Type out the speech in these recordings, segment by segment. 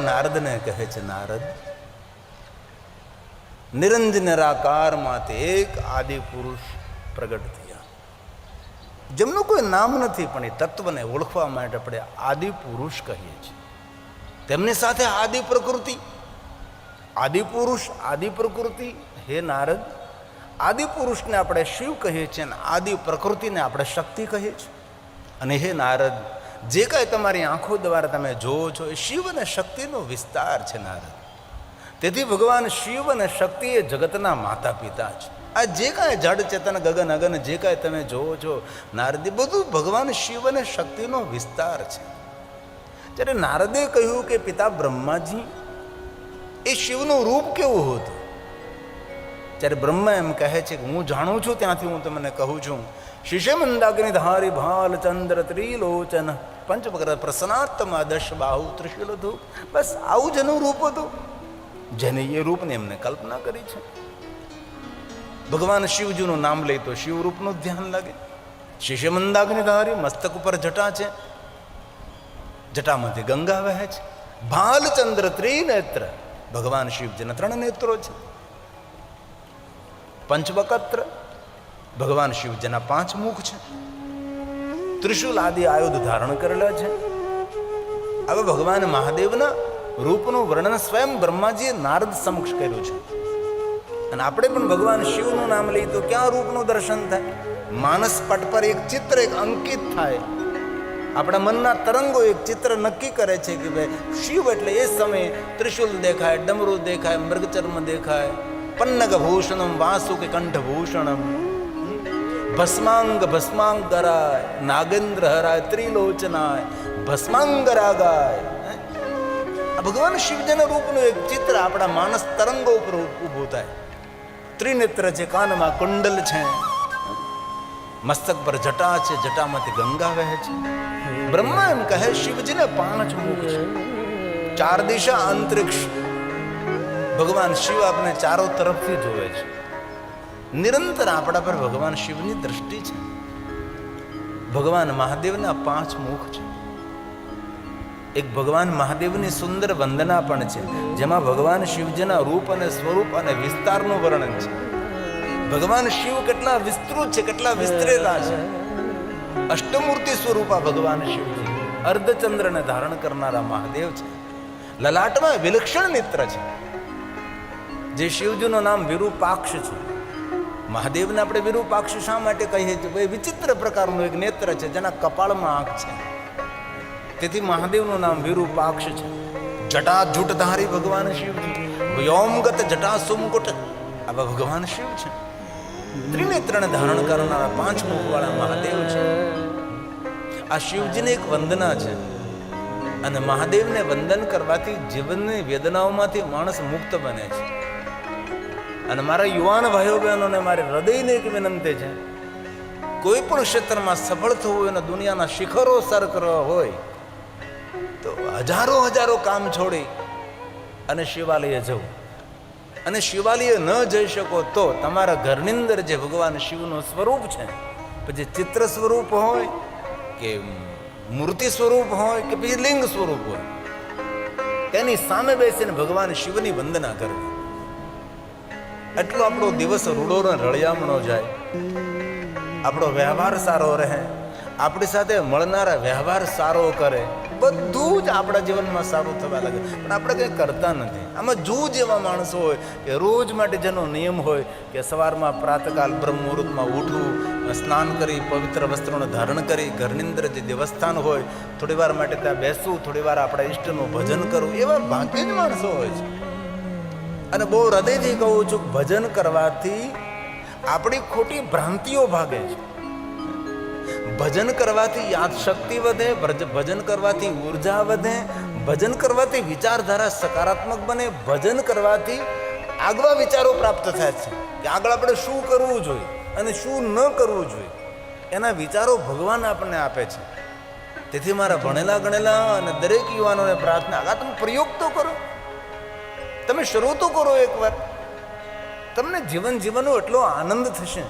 નારદને કહે છે, નારદ, નિરંજન નિરાકારમાંથી એક આદિ પુરુષ પ્રગટ થયા, જેમનું કોઈ નામ નથી, પણ એ તત્વને ઓળખવા માટે આપણે આદિ પુરુષ કહીએ છીએ. તેમની સાથે આદિ પ્રકૃતિ, આદિ પુરુષ, આદિ પ્રકૃતિ. હે નારદ, આદિ પુરુષને આપણે શિવ કહીએ છીએ અને આદિ પ્રકૃતિને આપણે શક્તિ કહીએ છીએ. અને હે નારદ, જે કાંઈ તમારી આંખો દ્વારા તમે જોવો છો એ શિવ અને શક્તિનો વિસ્તાર છે નારદ. તેથી ભગવાન શિવ અને શક્તિ એ જગતના માતા પિતા છે. આ જે કાંઈ જડ ચેતન ગગન અગન જે કાંઈ તમે જોવો છો નારદ, બધું ભગવાન શિવ અને શક્તિનો વિસ્તાર છે. જ્યારે નારદે કહ્યું કે પિતા બ્રહ્માજી, એ શિવનું રૂપ કેવું હતું? ત્યારે બ્રહ્મા એમ કહે છે કે હું જાણું છું ત્યાંથી હું તમને કહું છું. શિશે મંદાગ્નિ ધારી ભાલ ચંદ્ર ત્રિલોચન પંચવક્ર પ્રસન્નાત્મા દશ બાહુ ત્રિશૂલધુ. બસ આવું જ એનું રૂપ હતું, જેને એ રૂપને એમને કલ્પના કરી છે. ભગવાન શિવજીનું નામ લે તો શિવરૂપનું ધ્યાન લાગે. શિશે મંદાગ્નિ ધારી, મસ્તક ઉપર જટા છે, જટામાંથી ગંગા વહે છે. ભાલચંદ્ર ત્રિનેત્ર, ભગવાન શિવજીના 3 નેત્રો છે. પંચવક્ત્ર, ભગવાન શિવજીના 5 મુખ છે. ત્રિશુલ આદિ આયુધ ધારણ કરેલા છે. હવે ભગવાન મહાદેવના રૂપનું વર્ણન સ્વયં બ્રહ્માજીએ નારદ સમક્ષ કર્યું છે. અને આપણે પણ ભગવાન શિવનું નામ લઈએ તો ક્યાં રૂપનું દર્શન થાય? માનસ પટ પર એક ચિત્ર એક અંકિત થાય. આપણા મનના તરંગો એક ચિત્ર નક્કી કરે છે કે ભાઈ શિવ એટલે એ સમયે ત્રિશુલ દેખાય, ડમરૂ દેખાય, મૃગચર્મ દેખાય, પન્નગ ભૂષણમ વાસુકી કંઠભૂષણમ, ભસ્માંગ ભસ્માંગરાય, નાગેન્દ્ર હરાય, ત્રિલોચનાય, ભસ્માંગરાગાય. આ ભગવાન શિવજીના રૂપનું એક ચિત્ર આપણા માનસ તરંગો ઉપર ઊભું થાય. ત્રિનેત્ર છે, કાનમાં કુંડલ છે, મસ્તક પર જટા છે, જટામાંથી ગંગા વહે છે. બ્રહ્મા એમ કહે શિવજીને 5 મુખ છે, 4 દિશા અંતરિક્ષ. ભગવાન શિવ આપણે ચારો તરફથી જોવે છે. નિરંતર આપણા પર ભગવાન શિવની દ્રષ્ટિ છે. ભગવાન મહાદેવના 5 મુખ છે. એક ભગવાન મહાદેવની સુંદર વંદના પણ છે, જેમાં ભગવાન શિવજીના રૂપ અને સ્વરૂપ અને વિસ્તારનું વર્ણન છે. ભગવાન શિવ કેટલા વિસ્તૃત છે, કેટલા વિસ્તરેલા છે. અષ્ટમૂર્તિ સ્વરૂપા ભગવાન શિવજી, અર્ધચંદ્રને ધારણ કરનારા મહાદેવ છે. લલાટમાં વિલક્ષણ નેત્ર છે. જે શિવજીનું નામ વિરૂપાક્ષ છે. મહાદેવને આપણે વિરૂપાક્ષ શા માટે કહીએ છીએ? વિચિત્ર પ્રકારનું એક નેત્ર છે, જેના કપાળમાં આંખ છે. તેથી મહાદેવનું નામ વિરૂપાક્ષ છે. જટા જૂટધારી ભગવાન શિવજી, વ્યોમગત જટા સુમકુટ, આવા ભગવાન શિવ છે. ત્રિનેત્રને ધારણ કરનારા 5 મુખવાળા મહાદેવ છે. આ શિવજીને એક વંદના છે. અને મહાદેવને વંદન કરવાથી જીવનની વેદનાઓમાંથી માણસ મુક્ત બને છે. અને મારા યુવાન ભાઈઓ બહેનોને મારી હૃદયને એક વિનંતી છે, કોઈ પણ ક્ષેત્રમાં સફળ થવું હોય અને દુનિયાના શિખરો સર કરવા હોય તો હજારો કામ છોડી અને શિવાલયે જવું. અને શિવાલયે ન જઈ શકો તો તમારા ઘરની અંદર જે ભગવાન શિવનું સ્વરૂપ છે, પછી ચિત્ર સ્વરૂપ હોય કે મૂર્તિ સ્વરૂપ હોય કે પછી લિંગ સ્વરૂપ હોય, તેની સામે બેસીને ભગવાન શિવની વંદના કરવી. એટલો આપણો દિવસ રૂડો ને રળિયામણો જાય, આપણો વ્યવહાર સારો રહે, આપણી સાથે મળનારા વ્યવહાર સારો કરે, બધું જ આપણા જીવનમાં સારું થવા લાગે. પણ આપણે કંઈ કરતા નથી. આમાં જૂજ એવા માણસો હોય કે રોજ માટે જેનો નિયમ હોય કે સવારમાં પ્રાતકાલ બ્રહ્મ મુહૂર્તમાં ઉઠવું, સ્નાન કરી પવિત્ર વસ્ત્રોને ધારણ કરી ઘરની અંદર જે દેવસ્થાન હોય થોડી વાર માટે ત્યાં બેસવું, થોડી વાર આપણા ઈષ્ટનું ભજન કરવું, એવા ભાગ્ય જ માણસો હોય છે. અને બહુ હૃદયથી કહું છું, ભજન કરવાથી આપણી ખોટી ભ્રાંતિઓ ભાગે છે. ભજન કરવાથી યાદશક્તિ વધે, ભજન કરવાથી ઉર્જા વધે, ભજન કરવાથી વિચારધારા સકારાત્મક બને, ભજન કરવાથી આગવા વિચારો પ્રાપ્ત થાય છે કે આગળ આપણે શું કરવું જોઈએ અને શું ન કરવું જોઈએ, એના વિચારો ભગવાન આપણને આપે છે. તેથી મારા ભણેલા ગણેલા અને દરેક યુવાનોને પ્રાર્થના, આ તમે પ્રયોગ તો કરો, તમે શરૂ તો કરો એકવાર, તમને જીવન જીવવાનો એટલો આનંદ થશે.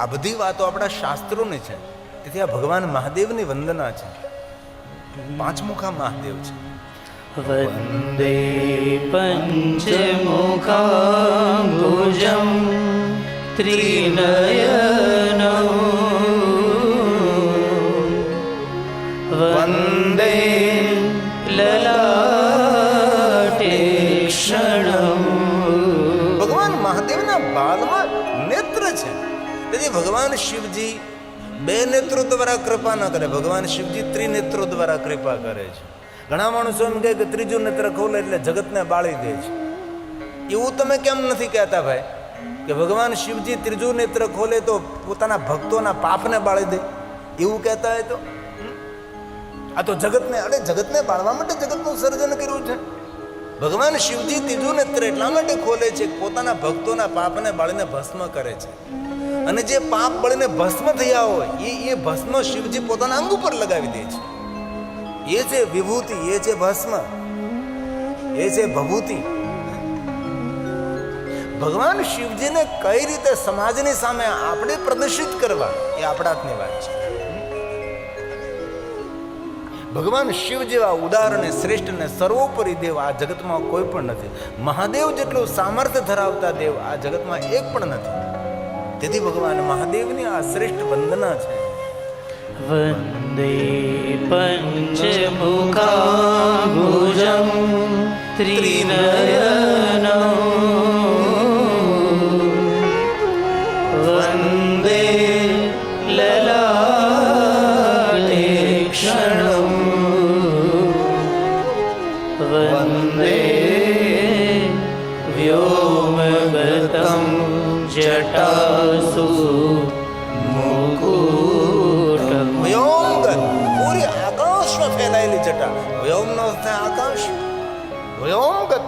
આ બધી વાતો આપણા શાસ્ત્રોની છે. તેથી આ ભગવાન મહાદેવની વંદના છે. 5 મુખા મહાદેવ છે. વંદે પંચમુખાંબુજં ત્રિનયનં વંદે લલાટે ક્ષણં. ભગવાન મહાદેવના બાલમાં નેત્ર છે. તેથી ભગવાન શિવજી બે નેત્રો દ્વારા કૃપા ન કરે, ભગવાન શિવજી ત્રિનેત્રો દ્વારા કૃપા કરે છે. ઘણા માણસો એમ કહે કે ત્રીજું નેત્ર ખોલે એટલે જગતને બાળી દે છે. એવું તમે કેમ નથી કહેતા ભાઈ કે ભગવાન શિવજી ત્રીજું નેત્ર ખોલે તો પોતાના ભક્તોના પાપને બાળી દે? એવું કહેતા હોય તો આ તો જગતને, અરે જગતને બાળવા માટે જગતનું સર્જન કર્યું છે. ભગવાન શિવજી ત્રીજું નેત્ર એટલા માટે ખોલે છે કે પોતાના ભક્તોના પાપને બાળીને ભસ્મ કરે છે. અને જે પાપ બળીને ભસ્મ થયા હોય એ ભસ્મ શિવજી પોતાના અંગ ઉપર લગાવી દે છે. એ છે વિભૂતિ, એ છે ભસ્મ, એ છે ભભૂતિ. ભગવાન શિવજીને કઈ રીતે સમાજની સામે આપણે પ્રદર્શિત કરવા એ આપણા હાથની વાત છે. ભગવાન શિવ જેવા ઉદાર અને શ્રેષ્ઠ અને સર્વોપરી દેવ આ જગતમાં કોઈ પણ નથી. મહાદેવ જેટલું સામર્થ્ય ધરાવતા દેવ આ જગતમાં એક પણ નથી. તેથી ભગવાન મહાદેવની આ શ્રેષ્ઠ વંદના છે. વંદે પંચમુખાંબુજં ત્રિનયનં વંદે લલાટે ક્ષણં વંદે વ્યોમગतं જટાસુ મુકુટં. વ્યોમગત, પૂરી આકાશમાં ફેલાયેલી જટા. વ્યોમનો અર્થ થાય આકાશ. વ્યોમગત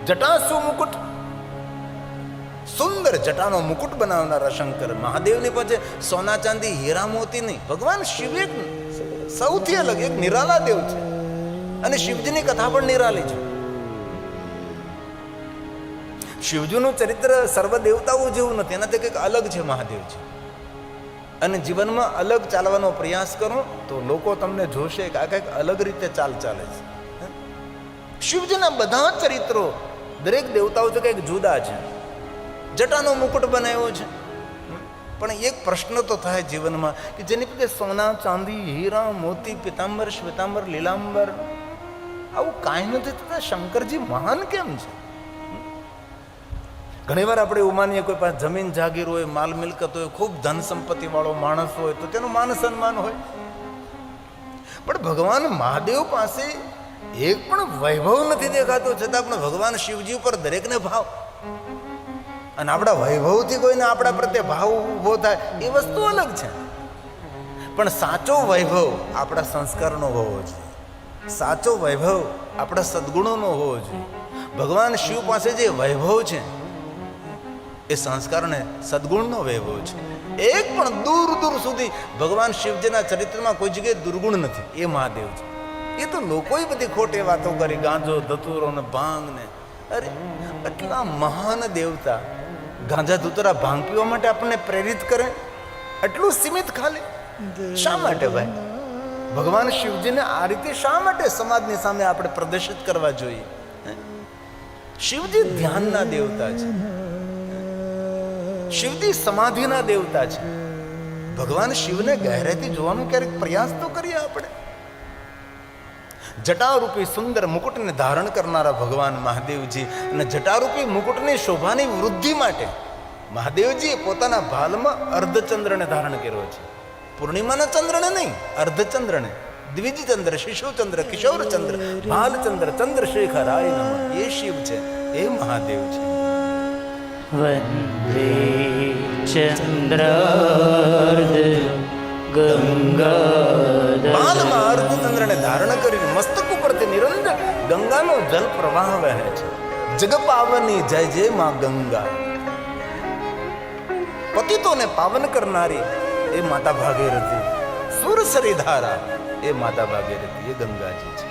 જટાસુ મુકુટ, સુંદર જટાનો મુકુટ બનાવનારા શંકર મહાદેવની પાસે સોના ચાંદી હીરા મોતી નહીં. ભગવાન શિવ એક સૌથી અલગ, એક નિરાલા દેવ છે. અને શિવજીની કથા પણ નિરાલી છે. શિવજીનું ચરિત્ર સર્વ દેવતાઓ જેવું નથી, એનાથી કંઈક અલગ છે મહાદેવજી. અને જીવનમાં અલગ ચાલવાનો પ્રયાસ કરો તો લોકો તમને જોશે કે આ કંઈક અલગ રીતે ચાલે છે. શિવજીના બધા ચરિત્રો દરેક દેવતાઓથી કંઈક જુદા છે. જટાનો મુકુટ બનાવ્યો છે, પણ એક પ્રશ્ન તો થાય જીવનમાં કે જેની પાસે સોના ચાંદી હીરા મોતી પિતાંબર શ્વેતાંબર લીલાંબર આવું કાંઈ નથી થતા, શંકરજી મહાન કેમ છે? ઘણીવાર આપણે એવું માનીએ કોઈ પાસે જમીન જાગીર હોય, માલ મિલકત હોય, ખૂબ ધન સંપત્તિ વાળો માણસ હોય તો તેનું માન સન્માન હોય. પણ ભગવાન મહાદેવ પાસે એક પણ વૈભવ નથી દેખાતો, છતાં પણ ભગવાન શિવજી ઉપર દરેકને ભાવ. અને આપણા વૈભવથી કોઈને આપણા પ્રત્યે ભાવ ઊભો થાય એ વસ્તુ અલગ છે. પણ સાચો વૈભવ આપણા સંસ્કારનો હોવો જોઈએ. સાચો વૈભવ આપણા સદગુણોનો હોવો જોઈએ. ભગવાન શિવ પાસે જે વૈભવ છે એ સંસ્કારને સદગુણનો વૈભવ છે. એક પણ દૂર દૂર સુધી ભગવાન શિવજીના ચરિત્રમાં કોઈ જગ્યાએ દુર્ગુણ નથી. એ મહાદેવ છે. એ તો લોકોએ બધી ખોટી વાતો કરી, ગાંજો ધતુરો ને ભાંગ ને. અરે એટલા મહાન દેવતા ગાંજા ધતુરા ભાંગ પીવા માટે આપણને પ્રેરિત કરે? એટલું સીમિત ખાલી શા માટે ભાઈ? ભગવાન શિવજીને આ રીતે શા માટે સમાજની સામે આપણે પ્રદર્શિત કરવા જોઈએ? શિવજી ધ્યાનના દેવતા છે, શિવજી સમાધિના દેવતા છે. ભગવાન શિવને ગહેરાઈથી જોવાનો ક્યારેક પ્રયાસ તો કરીએ આપણે. જટારૂપી સુંદર મુકુટને ધારણ કરનારા ભગવાન મહાદેવજી અને જટારૂપી મુકુટની શોભાની વૃદ્ધિ માટે મહાદેવજીએ પોતાના ભાલમાં અર્ધચંદ્રને ધારણ કર્યો છે. પૂર્ણિમાના ચંદ્રને નહીં, અર્ધચંદ્રને. દ્વિજચંદ્ર, શિશુચંદ્ર, કિશોરચંદ્ર, ભાલચંદ્ર, ચંદ્રશેખરાય નમઃ. એ શિવ છે, એ મહાદેવ છે. વંદે ચંદ્રાર્ધ ગંગાધર. બાલમાં અર્ધચંદ્રને ધારણ કરીને મસ્તક ઉપરથી નિરંતર ગંગાનો જલ પ્રવાહ વહે છે. જગ પાવની જય જય માં ગંગા. પતિતોને પાવન કરનારી એ માતા ભાગીરથી. સુરસરી ધારા એ માતા ભાગીરથી, એ ગંગાજી છે.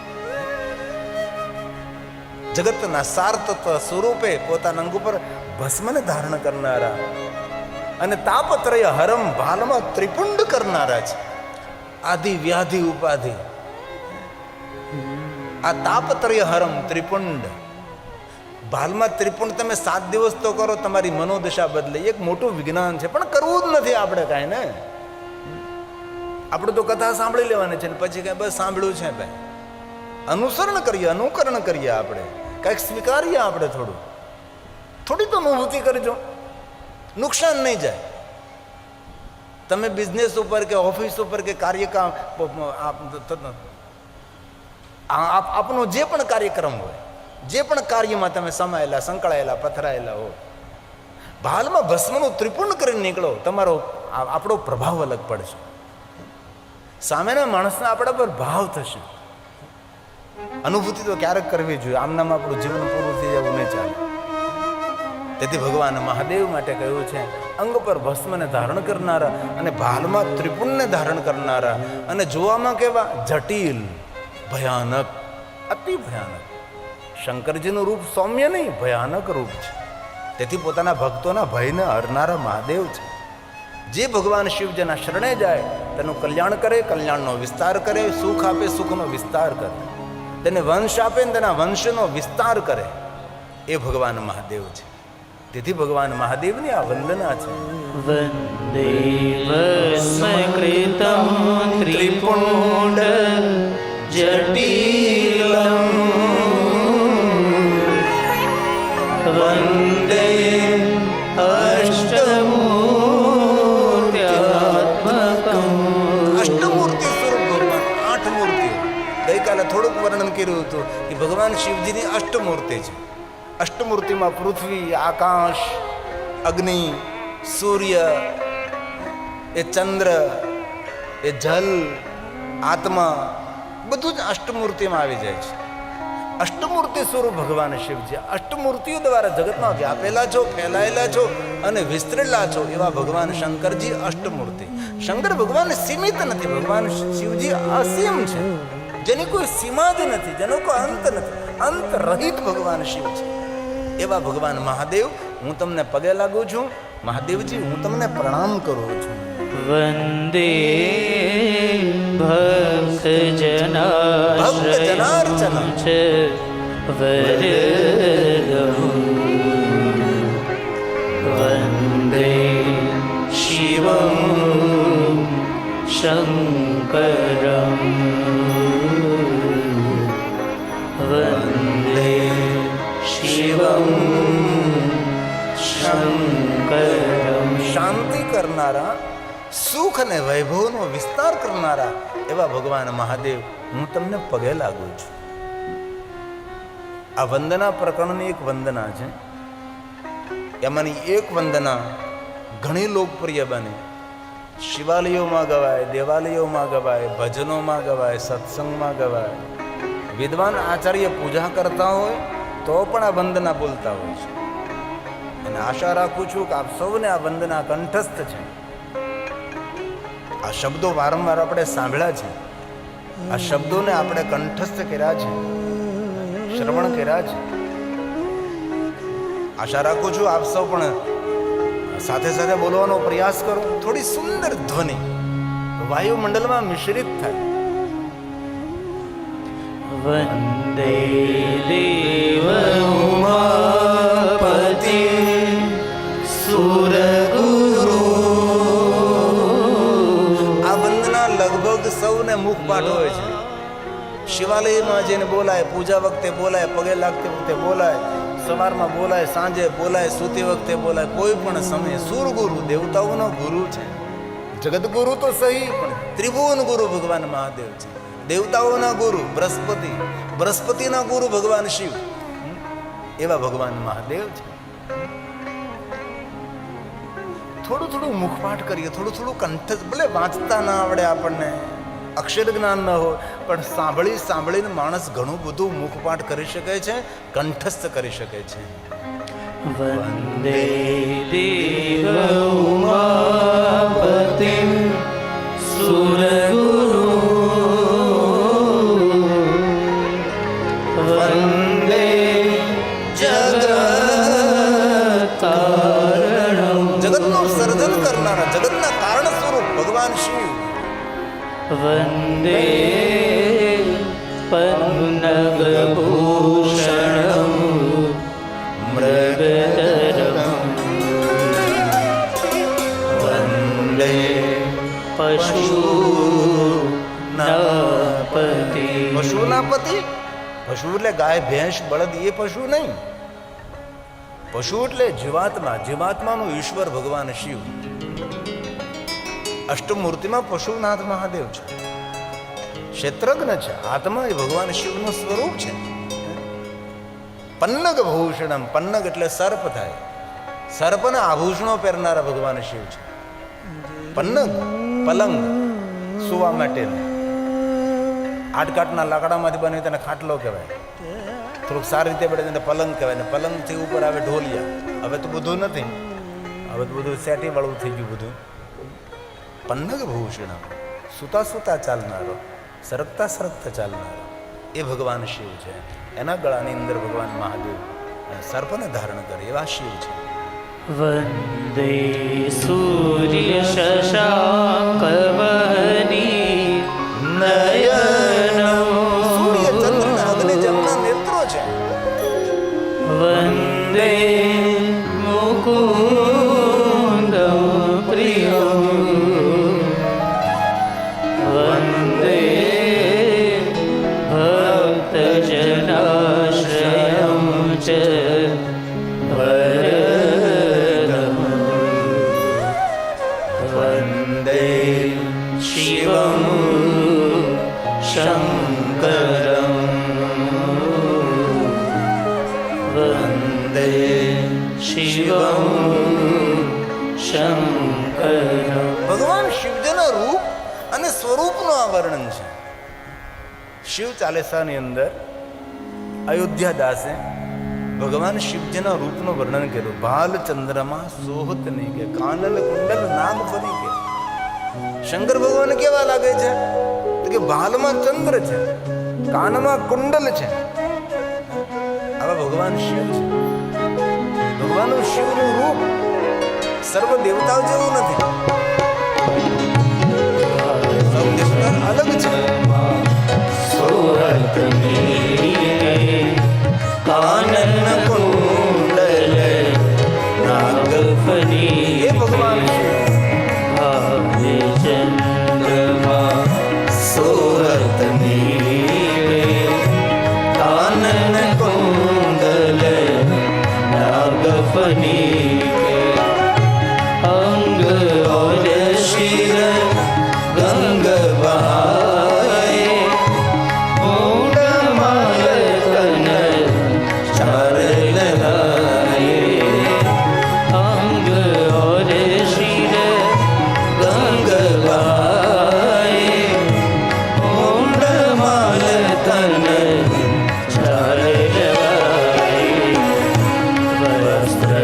જગતના સાર તત્વ સ્વરૂપે પોતાના અંગ ઉપર ભસ્મને ધારણ કરનારા અને તાપત્રય હરમ ભાલમાં ત્રિપુંડ કરનારા છે. આદિ વ્યાધિ ઉપાધિ આ તાપત્રય હરમ ત્રિપુંડ, ભાલમાં ત્રિપુંડ તમે 7 દિવસ તો કરો, તમારી મનોદશા બદલે. એક મોટું વિજ્ઞાન છે, પણ કરવું જ નથી આપણે કાંઈ ને. આપણે તો કથા સાંભળી લેવાની છે ને પછી કાંઈ બસ સાંભળ્યું છે ભાઈ. અનુસરણ કરીએ, અનુકરણ કરીએ, આપણે કાંઈક સ્વીકારીએ, આપણે થોડી તો અનુભૂતિ કરજો, નુકસાન નહીં જાય. તમે બિઝનેસ ઉપર કે ઓફિસ ઉપર કે કાર્યકામ આપનો જે પણ કાર્યક્રમ હોય, જે પણ કાર્યમાં તમે સમાયેલા, સંકળાયેલા, પથરાયેલા હો, ભાલમાં ભસ્મનું ત્રિપુંડ કરીને નીકળો, તમારો આપણો પ્રભાવ અલગ પડશે. સામેના માણસને આપણા પર ભાવ થશે. અનુભૂતિ તો ક્યારેક કરવી જોઈએ, આમનામ આપણું જીવન પૂરું થઈ જવું નહીં ચાલે. તેથી ભગવાન મહાદેવ માટે કહ્યું છે, અંગ પર ભસ્મને ધારણ કરનારા અને ભાલમાં ત્રિપુંડને ધારણ કરનારા, અને જોવામાં કેવા જટિલ, ભયાનક, અતિ ભયાનક. શંકરજીનું રૂપ સૌમ્ય નહીં, ભયાનક રૂપ છે. તેથી પોતાના ભક્તોના ભયને હરનારા મહાદેવ છે. જે ભગવાન શિવજીના શરણે જાય તેનું કલ્યાણ કરે, કલ્યાણનો વિસ્તાર કરે, સુખ આપે, સુખનો વિસ્તાર કરે, તેને વંશ આપે ને તેના વંશનો વિસ્તાર કરે, એ ભગવાન મહાદેવ છે. તેથી ભગવાન મહાદેવની આ વંદના છે. વંદે ભસ્મકૃતં ત્રિપુંડ જટિલં વંદે અષ્ટમૂર્ત્યાત્મકં. અષ્ટમૂર્તિ સ્વરૂપ ભગવાન, 8 મૂર્તિઓ. ગઈકાલે થોડુંક વર્ણન કર્યું હતું કે ભગવાન શિવજીની અષ્ટમૂર્તિ છે. અષ્ટમૂર્તિમાં પૃથ્વી, આકાશ, અગ્નિ, સૂર્ય, એ ચંદ્ર, એ જલ, આત્મા, બધું જ અષ્ટમૂર્તિમાં આવી જાય છે. અષ્ટમૂર્તિ સ્વરૂપ ભગવાન શિવજી. અષ્ટમૂર્તિઓ દ્વારા જગતમાં વ્યાપેલા છો, ફેલાયેલા છો અને વિસ્તરેલા છો એવા ભગવાન શંકરજી અષ્ટમૂર્તિ. શંકર ભગવાન સીમિત નથી, ભગવાન શિવજી અસીમ છે, જેની કોઈ સીમા જ નથી, જેનો કોઈ અંત નથી, અંત રહિત ભગવાન શિવ છે. એવા ભગવાન મહાદેવ, હું તમને પગે લાગુ છું. મહાદેવજી, હું તમને પ્રણામ કરું છું. વંદે ભક્તજનાર્ચન વરદં વંદે શિવં શંકરં વંદે શિવં શંકરં. શાંતિ કરનારા, સુખ અને વૈભવનો વિસ્તાર કરનારા એવા ભગવાન મહાદેવ, હું તમને પગે લાગુ છું. આ વંદના પ્રકરણની એક વંદના છે. એમાંની એક વંદના ઘણી લોકપ્રિય બને. શિવાલયોમાં ગવાય, દેવાલયોમાં ગવાય, ભજનોમાં ગવાય, સત્સંગમાં ગવાય. વિદ્વાન આચાર્ય પૂજા કરતા હોય તો પણ આ વંદના બોલતા હોય છે. અને આશા રાખું છું કે આપ સૌને આ વંદના કંઠસ્થ છે. આ શબ્દો વારંવાર આપણે સાંભળ્યા છે, આ શબ્દોને આપણે કંઠસ્થ કર્યા છે, શ્રવણ કર્યા છે. આશા રાખું છું આપ સૌ પણ સાથે સાથે બોલવાનો પ્રયાસ કરો. થોડી સુંદર ધ્વનિ વાયુમંડળમાં મિશ્રિત થાય. વંદે દેવ ઉમાપતિ સુરગુરુ. આ વંદના લગભગ સૌને મુખપાઠ હોય છે. શિવાલયમાં જઈને બોલાય, પૂજા વખતે બોલાય, પગે લાગતી વખતે બોલાય, સવારમાં બોલાય, સાંજે બોલાય, સૂતી વખતે બોલાય, કોઈ પણ સમયે. સુરગુરુ દેવતાઓનો ગુરુ છે. જગતગુરુ તો સહી, પણ ત્રિભુવન ગુરુ ભગવાન મહાદેવ છે. દેવતાઓના ગુરુ બૃહસ્પતિ, બૃહસ્પતિના ગુરુ ભગવાન શિવ. એવા ભગવાન મહાદેવ છે. થોડું થોડું મુખપાઠ કરીએ, થોડું થોડું કંઠ, ભલે વાંચતા ના આવડે આપણને, અક્ષર જ્ઞાન ન હોય, પણ સાંભળી સાંભળીને માણસ ઘણું બધું મુખપાઠ કરી શકે છે, કંઠસ્થ કરી શકે છે. વંદે દેવ ઉમાપતિ સુરગુરુ. વંદે જગત્તારણં. જગતનું સર્જન કરનારા, જગતના કારણ સ્વરૂપ ભગવાન શિવ. વંદે पन्नगभूषणं मृगधरं વંદે पशूनापति પશુના પતિ. પશુ એટલે ગાય ભેંસ બળદ એ પશુ નહીં. પશુ એટલે જીવાત્મા. જીવાત્માનું ઈશ્વર ભગવાન શિવ. અષ્ટમૂર્તિમાં પશુનાથ મહાદેવ છે, ક્ષેત્રજ્ઞ છે. આત્મા એ ભગવાન શિવનું સ્વરૂપ છે. પન્નગ ભૂષણમ. પન્નગ એટલે સર્પ થાય. સર્પના આભૂષણો પહેરનારા ભગવાન શિવ છે. પન્નગ પલંગ, સુવા માટે. આટકાટના લાકડામાંથી બને તેને ખાટલો કહેવાય. થોડુંક સારી રીતે પડે તેને પલંગ કહેવાય. ને પલંગથી ઉપર આવે ઢોલિયા. હવે તો બધું નથી, હવે તો બધું સેટી વાળું થઈ ગયું બધું. પન્નગ ભૂષણ, સુતા સુતા ચાલનારો, સરકતા સરકતા ચાલનારો એ ભગવાન શિવ છે. એના ગળાની અંદર ભગવાન મહાદેવ સર્પને ધારણ કરે એવા શિવ છે. वन्दे सूर्यशशाङ्कवहनी नयनम् સૂર્ય ચંદ્ર અગ્નિ જમના નેત્રો છે. वन्दे मुकुन्दं प्रियं वन्दे भक्तजनाश्रयं च वरदम् वन्दे शिवं शङ्करम् वन्दे शिवं शङ्करम् ભગવાન શિવજીના રૂપ અને સ્વરૂપનું આ વર્ણન છે. શિવ ચાલીસાની અંદર અયોધ્યા દાસે ભગવાન શિવજીના રૂપનું વર્ણન કર્યું. ભાલ ચંદ્રમાં સોહત નહીં કે કાનલ કુંડલ નાગ ફરી કે. શંકર ભગવાન કેવા લાગે છે? તો કે ભાલમાં ચંદ્ર છે, કાનમાં કુંડલ છે. આવા ભગવાન શિવ છે. ભગવાનનું શિવનું રૂપ સર્વ દેવતાઓ જેવું નથી, સૌ દેવતા અલગ છે. कानन कुंडल नागफनी એ ભગવાન શિવ. भावे चंद्रमा सोरत नीले कानन कुंडल नागफनी अंग और शिर गंग बहाए मूंड माल तन चार लगाए अंग और शिर गंग बहाए मूंड माल तन चार लगाए वस्त्र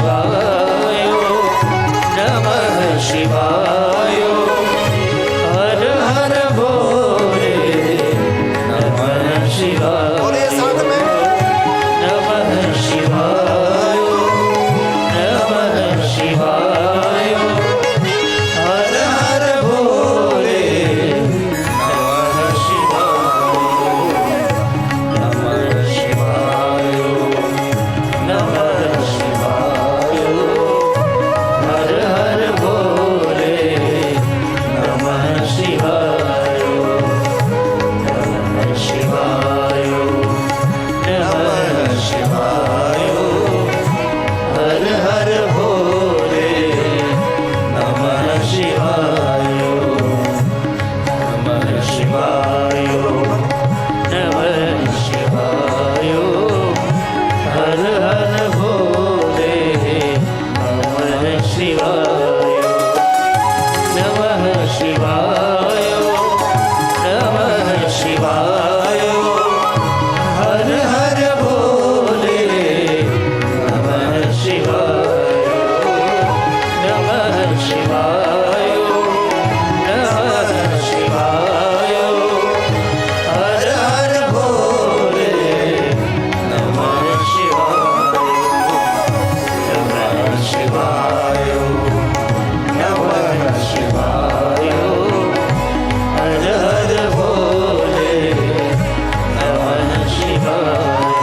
શિવાય નમઃ શિવાય હર હર ભોલે નમઃ શિવાય બોલીએ સાથ में નમઃ શિવાય નમઃ શિવાય હર હર ભોલે નમઃ શિવાય નમઃ શિવાય નમઃ શિવાય હર હર ભોલે નમઃ શિવાય નમઃ શિવાય નમઃ શિવાય હર હર ભોલે નમઃ શિવાય નમઃ શિવાય નમઃ શિવાય હર હર ભોલે નમઃ શિવાય નમઃ શિવાય નમઃ શિવાય હર હર ભોલે નમઃ શિવાય નમઃ શિવાય નમઃ શિવાય હર હર ભોલે નમઃ શિવાય નમઃ શિવાય નમઃ શિવાય હર હર ભોલે નમઃ શિવાય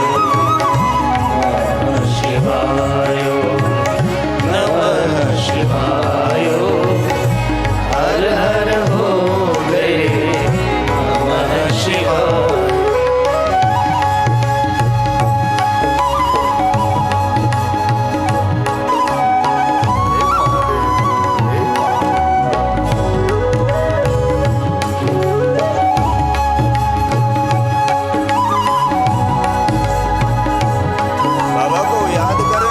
નમઃ શિવાય હર હર ભોલે નમઃ શિવાય बाबा को याद करें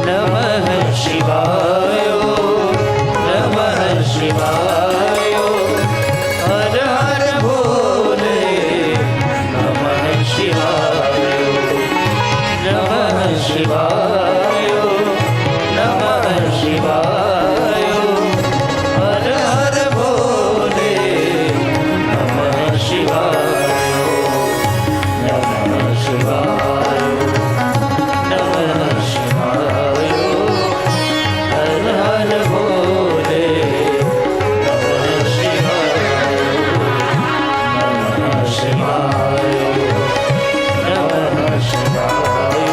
નમઃ શિવાય નમઃ શિવાય હર હર ભોલે નમઃ શિવાય નમઃ શિવાય નમઃ શિવાય હર હર ભોલે નમઃ શિવાય નમઃ શિવાય નમઃ શિવાય હર હર ભોલે નમઃ શિવાય નમઃ શિવાય નમઃ શિવાય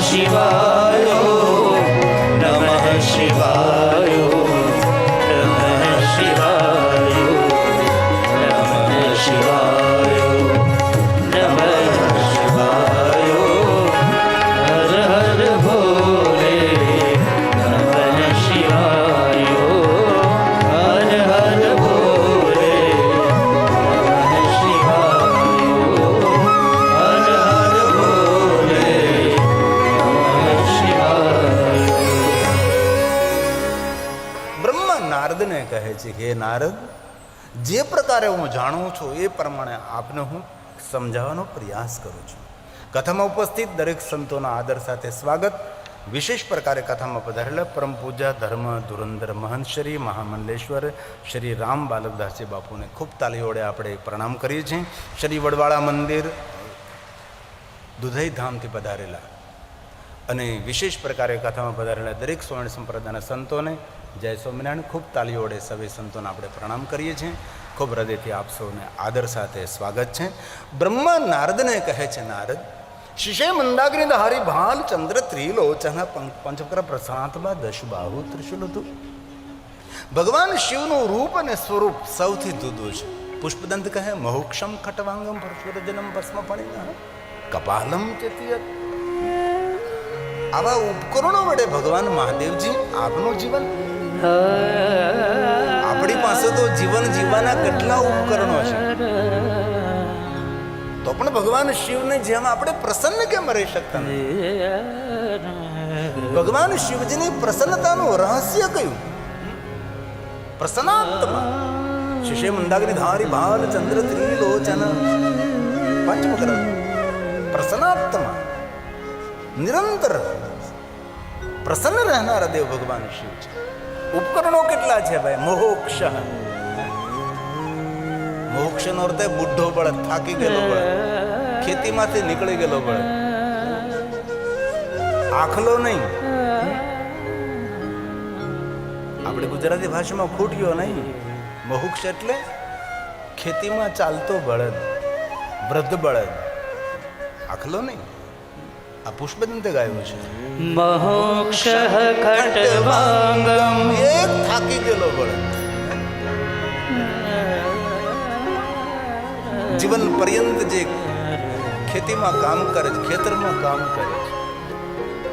શિવાય નમઃ શિવાય નમઃ શિવાય નમઃ શિવાય નમઃ શિવાય હર હર ભોલે નમઃ શિવાય હર હર ભોલે નમઃ શિવાય હર હર ભોલે નમઃ શિવાય. બ્રહ્મા નારદને કહે છે, હે નારદ, જે પ્રકારે હું જાણું છું એ પ્રમાણે આપને હું સમજાવવાનો પ્રયાસ કરું છું. કથામાં ઉપસ્થિત દરેક સંતોના આદર સાથે સ્વાગત. વિશેષ પ્રકારે કથામાં પધારેલા પરમ પૂજા ધર્મ ધુરંધર મહંત શ્રી મહામંડલેશ્વર શ્રી રામ બાલકદાસજી બાપુને ખૂબ તાલીઓડે આપણે પ્રણામ કરીએ છીએ. શ્રી વડવાળા મંદિર દુધઈ ધામથી પધારેલા અને વિશેષ પ્રકારે કથામાં પધારેલા દરેક સ્વર્ણ સંપ્રદાયના સંતોને જય સ્વામિનારાયણ. ખૂબ તાલીઓડે સવે સંતોને આપણે પ્રણામ કરીએ છીએ. ખૂબ હૃદયથી આપ સૌને આદર સાથે સ્વાગત છે. બ્રહ્મા નારદને કહે છે, નારદ, શિશે મંદાગ્નિ ધારી ભાલ ચંદ્ર ત્રિલોચન પંચવક્ર પ્રસાદમાં દશ બાહુ ત્રિશુલ હતું. ભગવાન શિવનું રૂપ અને સ્વરૂપ સૌથી જુદું છે. પુષ્પદંત કહે, મહોક્ષમ ખટવાંગમ પરશુરજનમ ભસ્મ ફણિના કપાલમ ચેતિયત. આવા ઉપકરણો વડે ભગવાન મહાદેવજી આપનું જીવન, આપણી પાસે તો જીવન જીવવાના કેટલા ઉપકરણો છે, તો પણ ભગવાન શિવને જેમ આપણે પ્રસન્ન કેમ રહી શકતા નથી? ભગવાન શિવજીની પ્રસન્નતાનું રહસ્ય કયું? પ્રસન્નાત્મા. શિશે મંદાગ્નિ ધારી ભાલ ચંદ્ર ત્રિલોચન પંચમુખ પ્રસન્નાત્મા, નિરંતર પ્રસન્ન રહેનારા દેવ ભગવાન શિવ છે. ઉપકરણો કેટલા છે ભાઈ? મોક્ષ. મોક્ષનો અર્થ બુઢો બળદ, થાકી ગયેલો બળદ, ખેતીમાંથી નીકળી ગયેલો બળદ, આખલો નહીં. આપણે ગુજરાતી ભાષામાં ખૂટ્યો નહીં. મોક્ષ એટલે ખેતીમાં ચાલતો બળદ, વૃદ્ધ બળદ, આખલો નહીં. આ પુષ્પદંતે ગાયું છે. મોક્ષ ખટવાંગમ એક થાકી ગયેલો બળદ, જીવન પર્યંત જે ખેતીમાં કામ કરે છે, ખેતરમાં કામ કરે છે,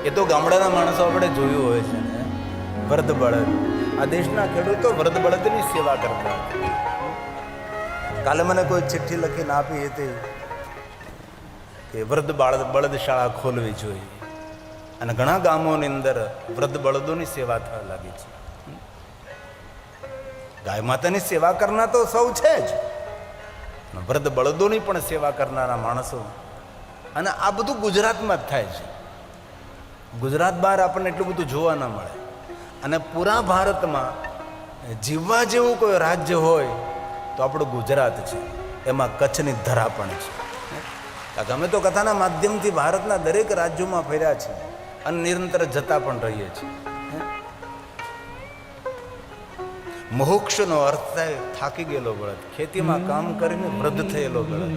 એ તો ગામડાના માણસો આપણે જોયું હોય છે ને. વૃદ્ધ બળદ, આ દેશના ખેડૂતો વૃદ્ધ બળદની સેવા કરતા. કાલે મને કોઈ ચિઠ્ઠી લખીને આપી હતી કે વૃદ્ધ બળદશાળા ખોલવી જોઈએ, અને ઘણા ગામોની અંદર વૃદ્ધ બળદોની સેવા થવા લાગી છે. ગાય માતાની સેવા કરનાર તો સૌ છે જ, વૃદ્ધ બળદોની પણ સેવા કરનારા માણસો. અને આ બધું ગુજરાતમાં જ થાય છે. ગુજરાત બહાર આપણને એટલું બધું જોવા ન મળે. અને પૂરા ભારતમાં જીવવા જેવું કોઈ રાજ્ય હોય તો આપણું ગુજરાત છે. એમાં કચ્છની ધરા પણ છે. અમે તો કથાના માધ્યમથી ભારતના દરેક રાજ્યોમાં ફર્યા છીએ અને નિરંતર જતા પણ રહીએ છીએ. મોક્ષનો અર્થ થાય થાકી ગયેલો બળદ, ખેતીમાં કામ કરીને વૃદ્ધ થયેલો બળદ.